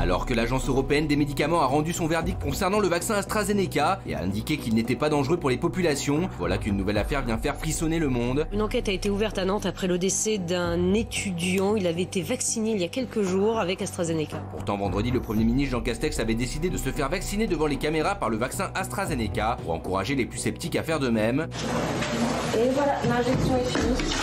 Alors que l'Agence européenne des médicaments a rendu son verdict concernant le vaccin AstraZeneca et a indiqué qu'il n'était pas dangereux pour les populations, voilà qu'une nouvelle affaire vient faire frissonner le monde. Une enquête a été ouverte à Nantes après le décès d'un étudiant. Il avait été vacciné il y a quelques jours avec AstraZeneca. Pourtant, vendredi, le Premier ministre Jean Castex avait décidé de se faire vacciner devant les caméras par le vaccin AstraZeneca pour encourager les plus sceptiques à faire de même. Et voilà, l'injection est finie.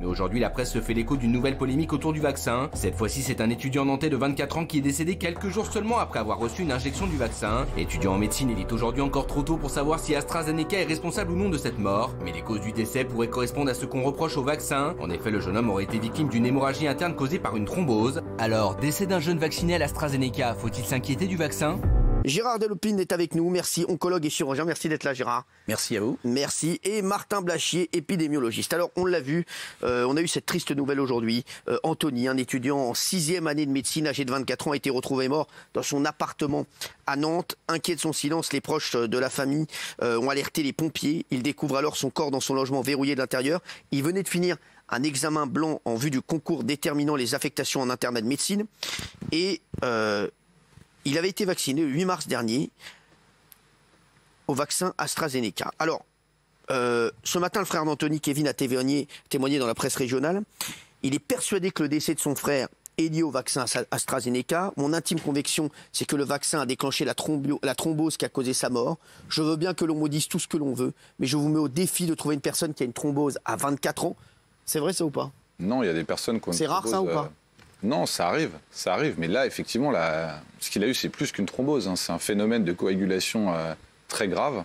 Mais aujourd'hui, la presse se fait l'écho d'une nouvelle polémique autour du vaccin. Cette fois-ci, c'est un étudiant nantais de 24 ans qui est décédé quelques jours seulement après avoir reçu une injection du vaccin. Étudiant en médecine, il est aujourd'hui encore trop tôt pour savoir si AstraZeneca est responsable ou non de cette mort. Mais les causes du décès pourraient correspondre à ce qu'on reproche au vaccin. En effet, le jeune homme aurait été victime d'une hémorragie interne causée par une thrombose. Alors, décès d'un jeune vacciné à l'AstraZeneca, faut-il s'inquiéter du vaccin ? Gérard Delopine est avec nous, merci, oncologue et chirurgien, merci d'être là Gérard. Merci à vous. Merci, et Martin Blachier, épidémiologiste. Alors on l'a vu, on a eu cette triste nouvelle aujourd'hui, Anthony, un étudiant en 6e année de médecine, âgé de 24 ans, a été retrouvé mort dans son appartement à Nantes. Inquiet de son silence, les proches de la famille ont alerté les pompiers. Ils découvrent alors son corps dans son logement verrouillé de l'intérieur. Il venait de finir un examen blanc en vue du concours déterminant les affectations en internat de médecine, et il avait été vacciné le 8 mars dernier au vaccin AstraZeneca. Alors, ce matin, le frère d'Anthony, Kevin, a témoigné dans la presse régionale. Il est persuadé que le décès de son frère est lié au vaccin AstraZeneca. Mon intime conviction, c'est que le vaccin a déclenché la thrombose qui a causé sa mort. Je veux bien que l'on me dise tout ce que l'on veut, mais je vous mets au défi de trouver une personne qui a une thrombose à 24 ans. C'est vrai ça ou pas? Non, il y a des personnes qui ont une thrombose. C'est rare ça ou pas? Non, ça arrive. Mais là, effectivement, ce qu'il a eu, c'est plus qu'une thrombose. C'est un phénomène de coagulation très grave,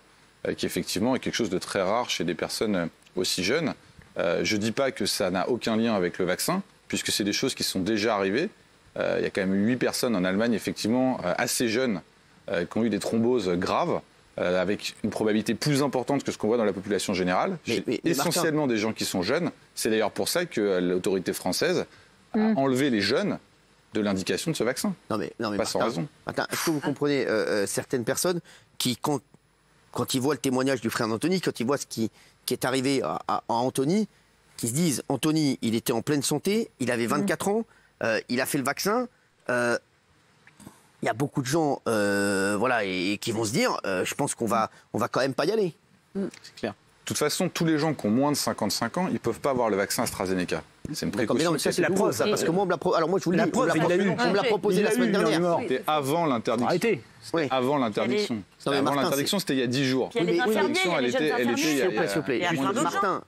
qui effectivement est quelque chose de très rare chez des personnes aussi jeunes. Je ne dis pas que ça n'a aucun lien avec le vaccin, puisque c'est des choses qui sont déjà arrivées. Il y a quand même 8 personnes en Allemagne, effectivement, assez jeunes, qui ont eu des thromboses graves, avec une probabilité plus importante que ce qu'on voit dans la population générale. Mais essentiellement Martin, des gens qui sont jeunes. C'est d'ailleurs pour ça que l'autorité française a enlevé les jeunes de l'indication de ce vaccin. Non mais pas Martin, sans raison. Martin, est-ce que vous comprenez certaines personnes qui, quand ils voient le témoignage du frère d'Anthony, quand ils voient ce qui est arrivé à Anthony, qui se disent, Anthony, il était en pleine santé, il avait 24 ans, il a fait le vaccin. Il y a beaucoup de gens voilà, et qui vont se dire, je pense qu'on va quand même pas y aller. C'est clair. De toute façon, tous les gens qui ont moins de 55 ans, ils ne peuvent pas avoir le vaccin AstraZeneca. C'est une précaution. Mais non, mais ça, c'est la preuve, ça, parce que moi, alors moi, je vous le dis, on me l'a proposé la semaine dernière. C'était avant l'interdiction. Arrêtez. Oui. Avant l'interdiction. Avant l'interdiction, c'était il y a 10 jours. Il y a les infirmiers, il y a les jeunes infirmiers. S'il vous plaît.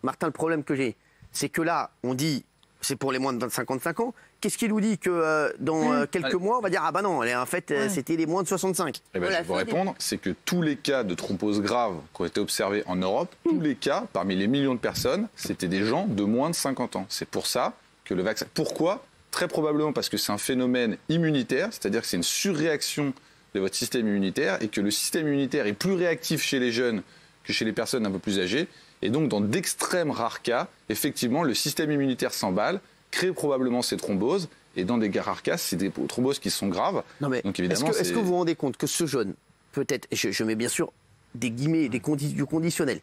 Martin, le problème que j'ai, c'est que là, on dit, c'est pour les moins de 55 ans. Qu'est-ce qui nous dit que dans quelques mois, on va dire, ah bah non, en fait, c'était les moins de 65? Je vais vous répondre, c'est que tous les cas de thrombose grave qui ont été observés en Europe, tous les cas, parmi les millions de personnes, c'était des gens de moins de 50 ans. C'est pour ça que le vaccin... Pourquoi? Très probablement parce que c'est un phénomène immunitaire, c'est-à-dire que c'est une surréaction de votre système immunitaire et que le système immunitaire est plus réactif chez les jeunes que chez les personnes un peu plus âgées. Et donc, dans d'extrêmes rares cas, effectivement, le système immunitaire s'emballe, crée probablement ces thromboses, et dans des rares cas, c'est des thromboses qui sont graves. Non mais donc évidemment, est-ce que vous vous rendez compte que ce jeune, peut-être, je mets bien sûr des guillemets, du conditionnel,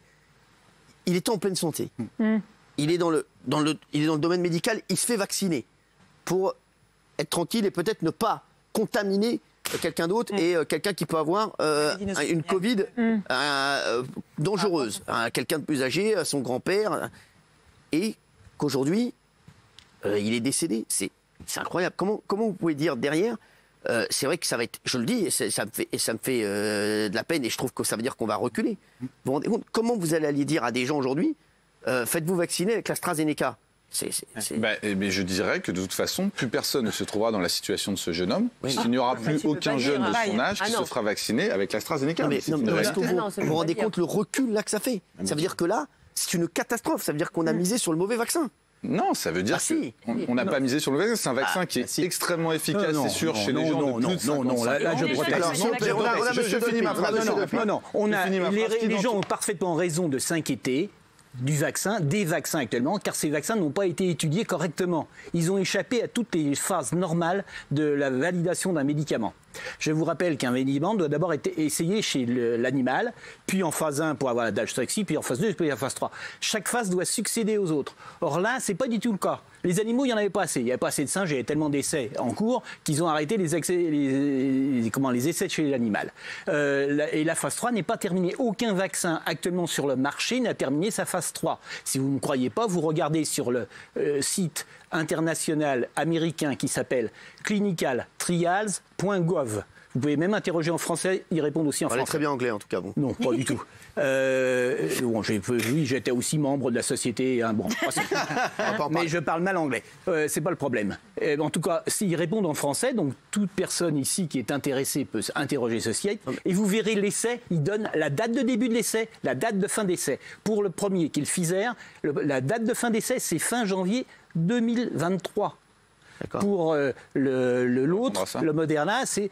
il était en pleine santé, il est dans le domaine médical, il se fait vacciner pour être tranquille et peut-être ne pas contaminer quelqu'un d'autre et quelqu'un qui peut avoir une Covid dangereuse, quelqu'un de plus âgé, son grand-père, et qu'aujourd'hui, il est décédé. C'est incroyable. Comment vous pouvez dire derrière, c'est vrai que ça va être, je le dis, ça me fait de la peine et je trouve que ça veut dire qu'on va reculer. Vous vous rendez compte, comment vous allez aller dire à des gens aujourd'hui, faites-vous vacciner avec l'AstraZeneca? Mais je dirais que de toute façon, plus personne ne se trouvera dans la situation de ce jeune homme, puisqu'il n'y aura plus aucun jeune de son âge qui se fera vacciner avec l'AstraZeneca. Est-ce que vous vous rendez compte le recul là que ça fait? Ça veut dire que là, c'est une catastrophe. Ça veut dire qu'on a misé sur le mauvais vaccin. Non, ça veut dire qu'on n'a pas misé sur le vaccin. C'est un vaccin qui est extrêmement efficace, c'est sûr, chez les gens de plus de 55 ans. Là, je proteste. Non, les gens ont parfaitement raison de s'inquiéter du vaccin, des vaccins actuellement, car ces vaccins n'ont pas été étudiés correctement. Ils ont échappé à toutes les phases normales de la validation d'un médicament. Je vous rappelle qu'un médicament doit d'abord être essayé chez l'animal, puis en phase 1 pour avoir la toxicité, puis en phase 2, puis en phase 3. Chaque phase doit succéder aux autres. Or là, ce n'est pas du tout le cas. Les animaux, il n'y en avait pas assez. Il n'y avait pas assez de singes, il y avait tellement d'essais en cours qu'ils ont arrêté les essais chez l'animal. Et la phase 3 n'est pas terminée. Aucun vaccin actuellement sur le marché n'a terminé sa phase 3. Si vous ne croyez pas, vous regardez sur le site international américain qui s'appelle clinicaltrials.gov. Vous pouvez même interroger en français, ils répondent aussi en français. Vous parlez très bien anglais en tout cas, vous. Non, pas du tout. Bon, oui, j'étais aussi membre de la société. Hein, bon, mais je parle mal anglais. C'est pas le problème. En tout cas, s'ils répondent en français, donc toute personne ici qui est intéressée peut interroger ce site. Et vous verrez l'essai, il donne la date de début de l'essai, la date de fin d'essai. Pour le premier, qui est le Pfizer, la date de fin d'essai, c'est fin janvier 2023. Pour l'autre, le Moderna, c'est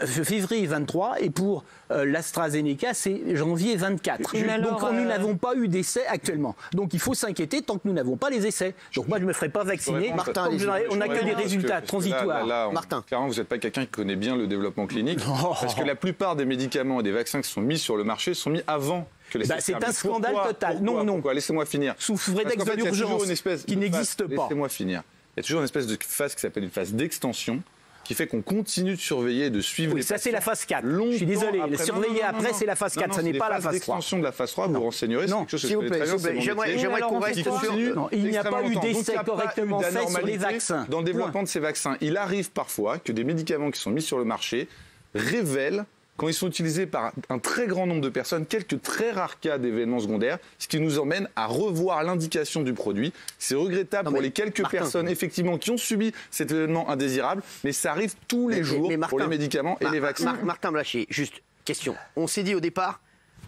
février 23 et pour l'AstraZeneca, c'est janvier 24. Donc nous n'avons pas eu d'essai actuellement. Donc il faut s'inquiéter tant que nous n'avons pas les essais. Donc moi je ne me ferai pas vacciner. Martin, on n'a que des résultats transitoires. Martin. Clairement, vous n'êtes pas quelqu'un qui connaît bien le développement clinique. Parce que la plupart des médicaments et des vaccins qui sont mis sur le marché sont mis avant. C'est un scandale total. Non. Laissez-moi finir. Sous prétexte de l'urgence qui n'existe pas. Laissez-moi finir. Il y a toujours une espèce de phase qui s'appelle une phase d'extension qui fait qu'on continue de surveiller et de suivre les ça c'est la phase 4. Je suis désolé, le surveiller après c'est la phase 4, ça n'est pas la phase 3. L'extension de la phase 3, vous renseignerez, c'est quelque chose que je connais très bien. J'aimerais qu'on reste sur... Il n'y a pas eu d'essai correctement fait sur les vaccins. Dans le développement de ces vaccins, il arrive parfois que des médicaments qui sont mis sur le marché révèlent, quand ils sont utilisés par un très grand nombre de personnes, quelques très rares cas d'événements secondaires, ce qui nous emmène à revoir l'indication du produit. C'est regrettable pour les quelques personnes, effectivement, qui ont subi cet événement indésirable, mais ça arrive tous les jours pour les médicaments et les vaccins. Martin Blachier, juste question. On s'est dit au départ,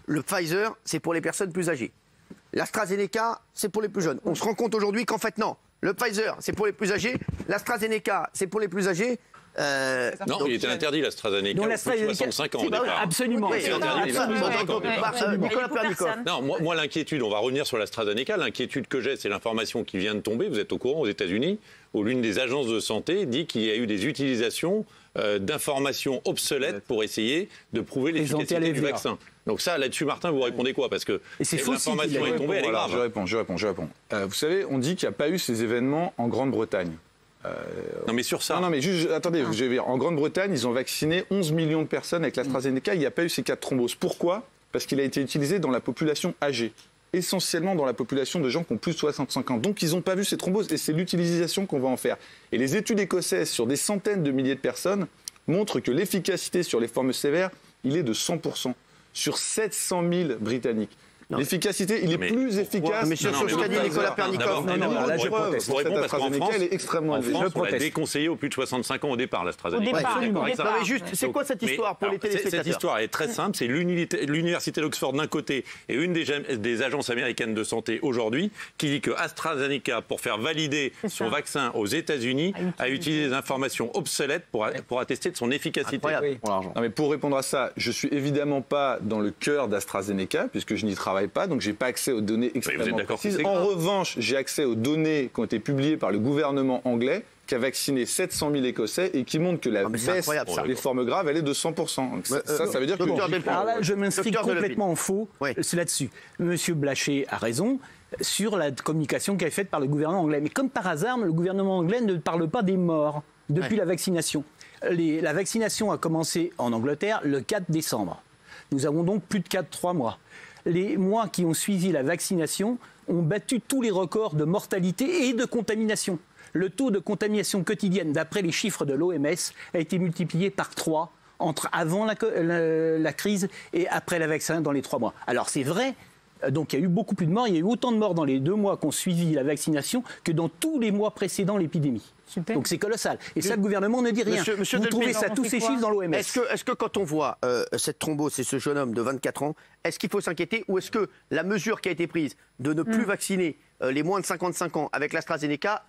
le Pfizer, c'est pour les personnes plus âgées. L'AstraZeneca, c'est pour les plus jeunes. On se rend compte aujourd'hui qu'en fait, non. Le Pfizer, c'est pour les plus âgés. L'AstraZeneca, c'est pour les plus âgés. Non, il était interdit l'AstraZeneca au plus de 65 ans au départ. Absolument. Nicolas Pernicot. Non, moi l'inquiétude, on va revenir sur l'AstraZeneca. L'inquiétude que j'ai, c'est l'information qui vient de tomber. Vous êtes au courant aux États-Unis, où l'une des agences de santé dit qu'il y a eu des utilisations d'informations obsolètes pour essayer de prouver l'efficacité du vaccin. Donc ça, là-dessus, Martin, vous répondez quoi? Parce que l'information est tombée, elle est grave. Je réponds. Vous savez, on dit qu'il n'y a pas eu ces événements en Grande-Bretagne. Non mais sur ça. Non mais juste, attendez, je vais dire, en Grande-Bretagne, ils ont vacciné 11 millions de personnes avec l'AstraZeneca, il n'y a pas eu ces cas de thrombose. Pourquoi? Parce qu'il a été utilisé dans la population âgée, essentiellement dans la population de gens qui ont plus de 65 ans. Donc ils n'ont pas vu ces thromboses et c'est l'utilisation qu'on va en faire. Et les études écossaises sur des centaines de milliers de personnes montrent que l'efficacité sur les formes sévères, il est de 100% sur 700 000 Britanniques. L'efficacité, il est plus efficace. Mais sur ce qu'a dit Nicolas Pernicot, là je proteste. Je réponds parce qu'en France, elle est extrêmement élevée. on l'a déconseillé aux plus de 65 ans au départ, l'AstraZeneca. Mais juste, c'est quoi cette histoire pour les téléspectateurs? Cette histoire est très simple. C'est l'université d'Oxford d'un côté et une des agences américaines de santé aujourd'hui qui dit que AstraZeneca, pour faire valider son vaccin aux États-Unis, a utilisé des informations obsolètes pour attester de son efficacité. Non, mais pour répondre à ça, je suis évidemment pas dans le cœur d'AstraZeneca puisque je n'y travaille pas, donc j'ai pas accès aux données extrêmement précises. En revanche, j'ai accès aux données qui ont été publiées par le gouvernement anglais qui a vacciné 700 000 Écossais et qui montre que la baisse des formes graves, elle est de 100%. Donc ça veut dire que... Alors là, je m'inscris complètement en faux, c'est là-dessus. Monsieur Blachier a raison sur la communication qui a été faite par le gouvernement anglais. Mais comme par hasard, le gouvernement anglais ne parle pas des morts depuis la vaccination. La vaccination a commencé en Angleterre le 4 décembre. Nous avons donc plus de 3 mois. Les mois qui ont suivi la vaccination ont battu tous les records de mortalité et de contamination. Le taux de contamination quotidienne, d'après les chiffres de l'OMS, a été multiplié par 3 entre avant la crise et après la vaccin dans les 3 mois. Alors c'est vrai, donc il y a eu beaucoup plus de morts. Il y a eu autant de morts dans les 2 mois qui ont suivi la vaccination que dans tous les mois précédant l'épidémie. Super. Donc c'est colossal. Et ça, le gouvernement ne dit rien. Vous trouvez ça, tous ces chiffres dans l'OMS. Est-ce que quand on voit cette thrombose et ce jeune homme de 24 ans, est-ce qu'il faut s'inquiéter ou est-ce que la mesure qui a été prise de ne plus vacciner les moins de 55 ans avec l'AstraZeneca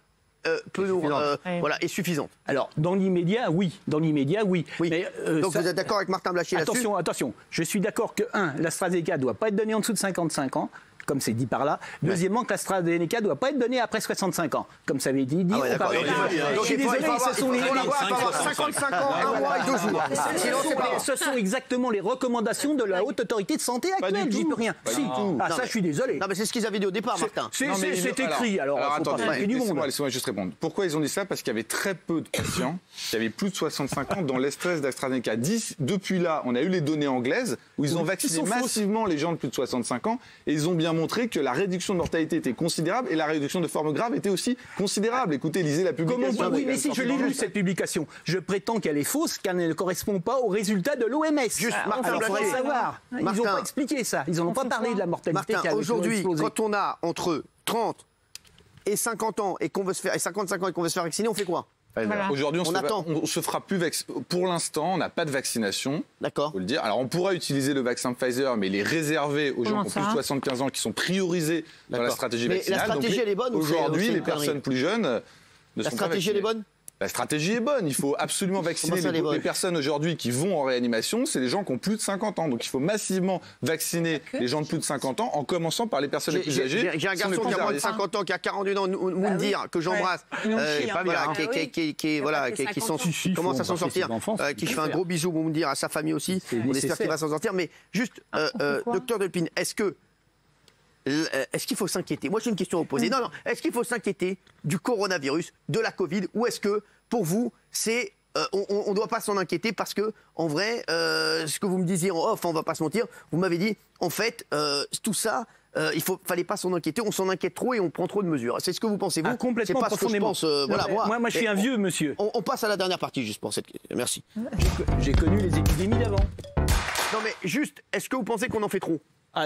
est suffisante? Alors, dans l'immédiat, oui. Mais, donc vous êtes d'accord avec Martin Blachier là-dessus? Attention. Je suis d'accord que, l'AstraZeneca ne doit pas être donné en dessous de 55 ans. comme c'est dit par là. Deuxièmement, que l'AstraZeneca ne doit pas être donnée après 65 ans, comme ça avait été dit. Je suis désolé, ce sont les 55 ans, 1 mois et 2 jours. Ce sont exactement les recommandations de la Haute Autorité de Santé actuelle. Je dis plus rien. Ça, je suis désolé. Non, mais c'est ce qu'ils avaient dit au départ, Martin. C'est écrit, alors attendez, laissez-moi juste répondre. Pourquoi ils ont dit ça? Parce qu'il y avait très peu de patients qui avaient plus de 65 ans dans l'estresse d'AstraZeneca. Depuis là, on a eu les données anglaises où ils ont vacciné massivement les gens de plus de 65 ans et ils ont bien montré que la réduction de mortalité était considérable et la réduction de formes graves était aussi considérable. Écoutez, lisez la publication. Oui, mais si je l'ai lu cette publication, je prétends qu'elle est fausse, qu'elle ne correspond pas aux résultats de l'OMS. Juste, alors il faudrait savoir. Ils n'ont pas expliqué ça. Ils n'ont pas parlé de la mortalité. Martin, aujourd'hui, quand on a entre 30 et 50 ans et qu'on veut se faire, et 55 ans et qu'on veut se faire vacciner, on fait quoi? Voilà. Aujourd'hui, on se fera plus pour l'instant, on n'a pas de vaccination. D'accord. Faut le dire. Alors, on pourra utiliser le vaccin Pfizer, mais il est réservé aux gens qui ont plus de 75 ans, qui sont priorisés dans la stratégie vaccinale. La stratégie, elle est bonne. Aujourd'hui, les personnes plus jeunes ne sont pas vaccinées. La stratégie, elle est bonne. La stratégie est bonne. Il faut absolument vacciner les personnes aujourd'hui qui vont en réanimation. C'est les gens qui ont plus de 50 ans. Donc il faut massivement vacciner les gens de plus de 50 ans en commençant par les personnes les plus âgées. J'ai un garçon qui a moins de 50 ans, qui a 41 ans, Moundir, que j'embrasse, qui commence à s'en sortir, qui fait un gros bisou, Moundir, à sa famille aussi. On espère qu'il va s'en sortir. Mais juste, docteur Delpine, est-ce qu'il faut s'inquiéter? Moi, j'ai une question à vous poser. Non. Est-ce qu'il faut s'inquiéter du coronavirus, de la Covid, ou est-ce que, pour vous, on ne doit pas s'en inquiéter parce que, en vrai, ce que vous me disiez en off, on ne va pas se mentir, vous m'avez dit, en fait, tout ça, il ne fallait pas s'en inquiéter, on s'en inquiète trop et on prend trop de mesures. C'est ce que vous pensez, vous? Complètement, c'est pas profondément. Ce que je pense, moi, je suis un vieux monsieur. On passe à la dernière partie, juste pour cette... Merci. J'ai connu les épidémies d'avant. Non, mais juste, est-ce que vous pensez qu'on en fait trop?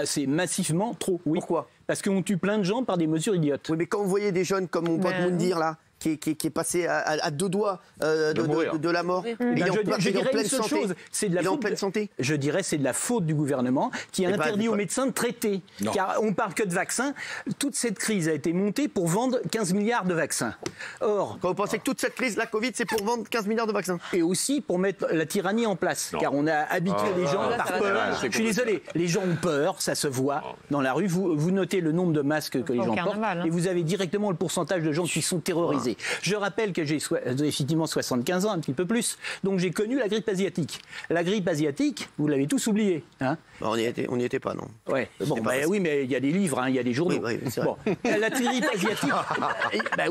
C'est massivement trop, oui. Pourquoi? Parce qu'on tue plein de gens par des mesures idiotes. Oui, mais quand vous voyez des jeunes comme mon pote Moundir, là, qui est passé à 2 doigts de la mort. Je dirais une seule chose, c'est de la faute. En pleine santé. Je dirais c'est de la faute du gouvernement qui a interdit aux médecins de traiter. Car on parle que de vaccins. Toute cette crise a été montée pour vendre 15 milliards de vaccins. Or, quand vous pensez que toute cette crise, la Covid, c'est pour vendre 15 milliards de vaccins. Et aussi pour mettre la tyrannie en place. Car on a habitué les gens par peur. Je suis désolé, les gens ont peur, ça se voit dans la rue. Vous notez le nombre de masques que les gens portent et vous avez directement le pourcentage de gens qui sont terrorisés. Je rappelle que j'ai effectivement 75 ans, un petit peu plus, donc j'ai connu la grippe asiatique. La grippe asiatique, vous l'avez tous oublié. Hein? On n'y était pas, non. Ouais. Bon, oui, mais il y a des livres, il y a des journaux. Oui, bon. La grippe asiatique,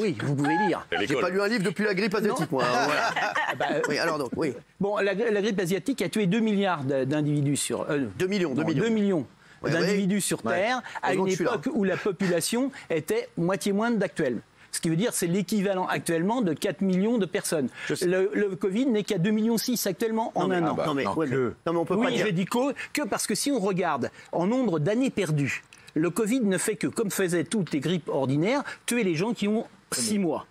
oui, vous pouvez lire. J'ai pas lu un livre depuis la grippe asiatique, moi. Voilà. Oui, alors donc, oui. Bon, la grippe asiatique a tué 2 milliards d'individus sur... 2 millions. 2 millions. D'individus sur Terre, à une époque où la population était moitié moins d'actuelle. Ce qui veut dire c'est l'équivalent actuellement de 4 millions de personnes. Le Covid n'est qu'à 2,6 millions actuellement en un an. Non, mais on peut pas dire. Je dis que parce que si on regarde en nombre d'années perdues, le Covid ne fait que, comme faisaient toutes les grippes ordinaires, tuer les gens qui ont 6 mois.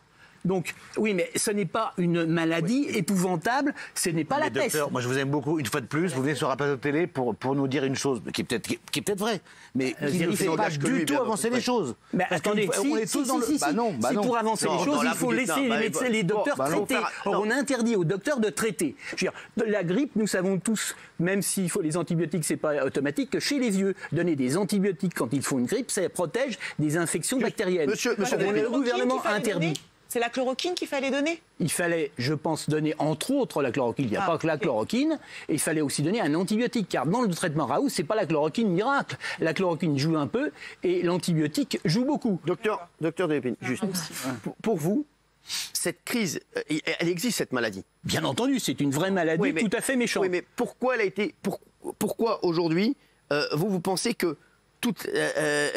Donc, oui, mais ce n'est pas une maladie épouvantable, ce n'est pas la peste. Docteur, moi je vous aime beaucoup. Une fois de plus, vous venez sur un plateau de télé pour nous dire une chose qui est peut-être vraie, mais qui ne fait pas du tout avancer les choses. Mais attendez, on est tous dans le... Si pour avancer les choses, il faut laisser les médecins, les docteurs traiter. Or, on interdit aux docteurs de traiter. Je veux dire, la grippe, nous savons tous, même s'il faut les antibiotiques, c'est pas automatique, que chez les vieux, donner des antibiotiques quand ils font une grippe, ça protège des infections bactériennes. Le gouvernement a interdit. C'est la chloroquine qu'il fallait donner? Il fallait, je pense, donner entre autres la chloroquine. Il n'y a pas que la chloroquine. Et il fallait aussi donner un antibiotique. Car dans le traitement Raoult, ce n'est pas la chloroquine miracle. La chloroquine joue un peu et l'antibiotique joue beaucoup. Docteur Delpine, juste. Pour vous, cette crise, elle existe, cette maladie? Bien entendu, c'est une vraie maladie tout à fait méchante. Oui, mais pourquoi elle a été... Pourquoi aujourd'hui, vous pensez que...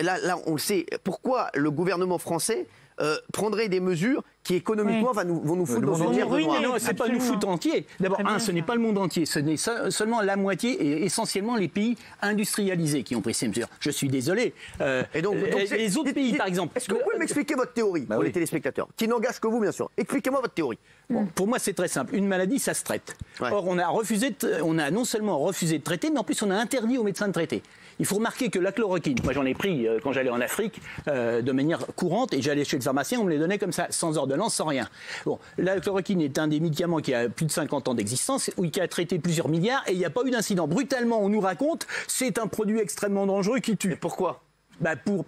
Là, on le sait. Pourquoi le gouvernement français... prendrait des mesures qui économiquement vont nous foutre dans une guerre de noir. Non, c'est pas nous foutre entier. D'abord, ce n'est pas le monde entier, ce n'est seulement la moitié et essentiellement les pays industrialisés qui ont pris ces mesures. Je suis désolé. Et donc les autres pays, par exemple. Est-ce que vous pouvez m'expliquer votre théorie pour les téléspectateurs, qui n'engage que vous, bien sûr? Expliquez-moi votre théorie. Bon, pour moi, c'est très simple. Une maladie, ça se traite. Or, on a non seulement refusé de traiter, mais en plus, on a interdit aux médecins de traiter. Il faut remarquer que la chloroquine, moi j'en ai pris quand j'allais en Afrique de manière courante et j'allais chez le pharmacien, on me les donnait comme ça, sans ordonnance, sans rien. Bon, la chloroquine est un des médicaments qui a plus de 50 ans d'existence, qui a traité plusieurs milliards et il n'y a pas eu d'incident. Brutalement, on nous raconte, c'est un produit extrêmement dangereux qui tue. Et pourquoi?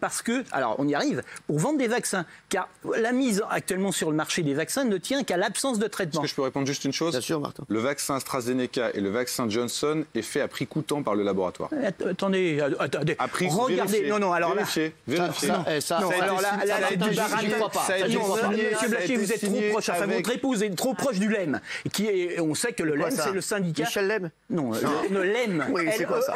Parce que, alors on y arrive, pour vendre des vaccins. Car la mise actuellement sur le marché des vaccins ne tient qu'à l'absence de traitement. Est-ce que je peux répondre juste une chose? Bien sûr, Martin. Le vaccin AstraZeneca et le vaccin Johnson est fait à prix coûtant par le laboratoire. Attendez. À prix regardez. Non, alors là. Vérifiez. Monsieur Blachier, vous êtes trop proche. Enfin, votre épouse est trop proche du LEM. On sait que le LEM, c'est le syndicat. Michel Lem? Non, le LEM. Oui, c'est quoi ça?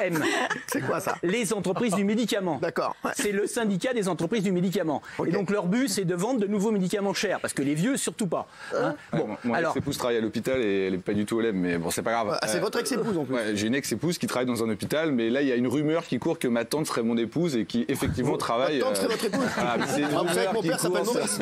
C'est quoi ça? Les entreprises du médicament. D'accord. C'est le syndicat des entreprises du médicament. Okay. Et donc leur but, c'est de vendre de nouveaux médicaments chers, parce que les vieux, surtout pas. Mon ex-épouse travaille à l'hôpital et elle n'est pas du tout au LEM, mais bon, c'est pas grave. C'est votre ex-épouse en plus? Ouais, j'ai une ex-épouse qui travaille dans un hôpital, mais là, il y a une rumeur qui court que ma tante serait mon épouse et qui effectivement travaille. Ma tante serait votre épouse? C'est une rumeur mon père s'appelle Maurice.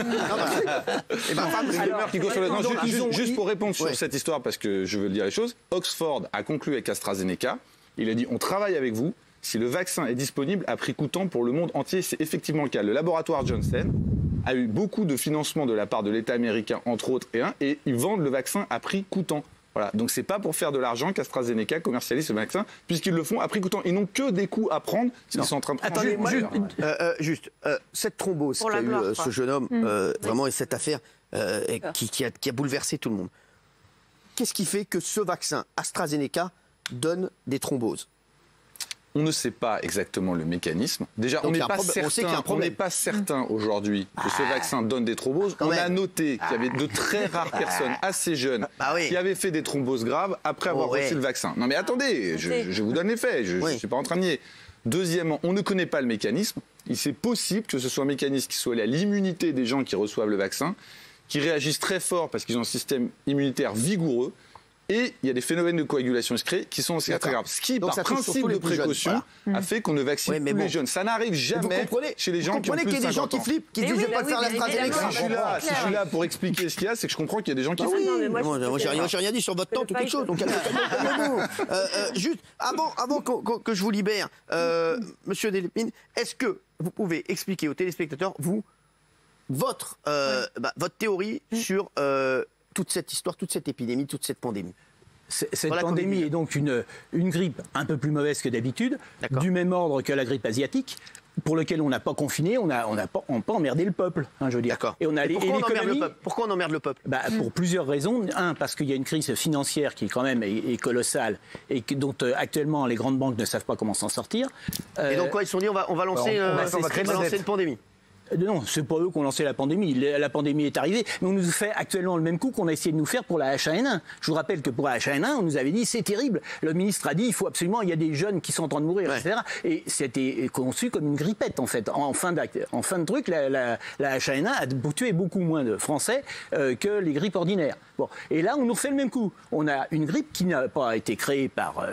Et ma femme, c'est une rumeur qui court sur le. Juste pour répondre sur cette histoire, parce que je veux dire les choses, Oxford a conclu avec AstraZeneca. Il a dit on travaille avec vous si le vaccin est disponible à prix coûtant pour le monde entier. C'est effectivement le cas. Le laboratoire Johnson a eu beaucoup de financement de la part de l'État américain, entre autres, et ils vendent le vaccin à prix coûtant. Voilà. Donc c'est pas pour faire de l'argent qu'AstraZeneca commercialise ce vaccin, puisqu'ils le font à prix coûtant. Ils n'ont que des coûts à prendre s'ils sont en train de prendre. Attendez, cette thrombose qu'a eu ce jeune homme, vraiment, et cette affaire qui a bouleversé tout le monde. Qu'est-ce qui fait que ce vaccin AstraZeneca donne des thromboses? On ne sait pas exactement le mécanisme. Déjà, on n'est pas certain aujourd'hui que ce vaccin donne des thromboses. On a noté qu'il y avait de très rares personnes assez jeunes qui avaient fait des thromboses graves après avoir reçu le vaccin. Non mais attendez, je vous donne les faits, je ne suis pas en train de nier. Deuxièmement, on ne connaît pas le mécanisme. Il est possible que ce soit un mécanisme qui soit lié à l'immunité des gens qui reçoivent le vaccin, qui réagissent très fort parce qu'ils ont un système immunitaire vigoureux. Et il y a des phénomènes de coagulation discrets qui sont aussi très graves. Ce qui, par principe de précaution, a fait qu'on ne vaccine plus les jeunes. Ça n'arrive jamais chez les gens qui ont plus de 50 ans. Vous comprenez qu'il y a des gens qui flippent, qui disent je ne vais pas faire l'AstraZeneca. Si je suis là pour expliquer ce qu'il y a, c'est que je comprends qu'il y a des gens qui flippent. Moi, j'ai rien dit sur votre tante ou quelque chose. Donc, juste, avant que je vous libère, Monsieur Delépine, est-ce que vous pouvez expliquer aux téléspectateurs, votre théorie sur toute cette histoire, toute cette épidémie, toute cette pandémie? Cette pandémie est donc une grippe un peu plus mauvaise que d'habitude, du même ordre que la grippe asiatique, pour lequel on n'a pas confiné, on n'a pas emmerdé le peuple, je veux dire. Et pourquoi on emmerde le peuple? Pour plusieurs raisons. Un, parce qu'il y a une crise financière qui quand même est colossale et dont actuellement les grandes banques ne savent pas comment s'en sortir. Et donc quoi, ils se sont dit on va lancer une pandémie? Non, c'est pas eux qui ont lancé la pandémie. La pandémie est arrivée, mais on nous fait actuellement le même coup qu'on a essayé de nous faire pour la H1N1. Je vous rappelle que pour la H1N1, on nous avait dit c'est terrible. Le ministre a dit il faut absolument, il y a des jeunes qui sont en train de mourir, etc. Et c'était conçu comme une grippette en fait. En fin de truc, la H1N1 a tué beaucoup moins de Français que les grippes ordinaires. Bon, et là on nous refait le même coup. On a une grippe qui n'a pas été créée par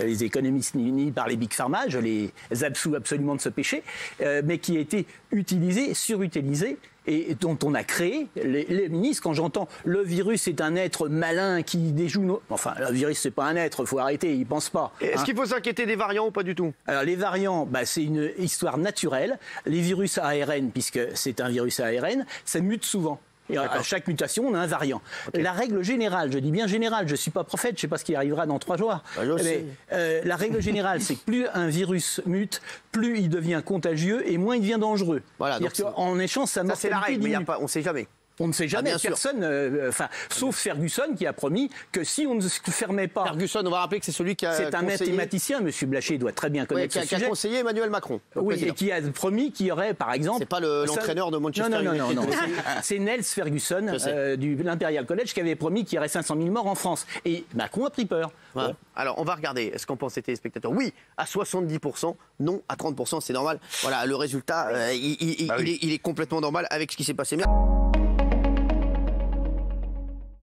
les économistes ni par les big pharma, je les absous absolument de ce péché, mais qui a été utilisée, surutilisée, et dont on a créé les ministres. Quand j'entends le virus est un être malin qui déjoue nos... Enfin, le virus c'est pas un être, il faut arrêter, ils pensent pas. Est-ce qu'il faut s'inquiéter des variants ou pas du tout? Alors les variants, c'est une histoire naturelle. Les virus ARN, puisque c'est un virus ARN, ça mute souvent. Et à chaque mutation, on a un variant. La règle générale, je dis bien générale, je ne suis pas prophète, je ne sais pas ce qui arrivera dans 3 jours. Mais la règle générale, c'est que plus un virus mute, plus il devient contagieux et moins il devient dangereux. Voilà, c'est-à-dire qu'en échange, sa mortalité c'est la règle, diminue. mais on ne sait jamais. On ne sait jamais, personne, sauf Ferguson qui a promis que si on ne se fermait pas... Ferguson, on va rappeler que c'est celui qui a C'est un mathématicien, M. Blachier doit très bien connaître ce sujet. Qui a conseillé Emmanuel Macron. Oui, et qui a promis qu'il y aurait, par exemple... C'est pas l'entraîneur de Manchester United. Non. C'est Nels Ferguson, de l'Imperial College, qui avait promis qu'il y aurait 500 000 morts en France. Et Macron a pris peur. Ouais. Bon. Alors, on va regarder. Est-ce qu'en pensent les téléspectateurs? Oui, à 70%. Non, à 30%, c'est normal. Voilà, le résultat, il est complètement normal avec ce qui s'est passé. Merci.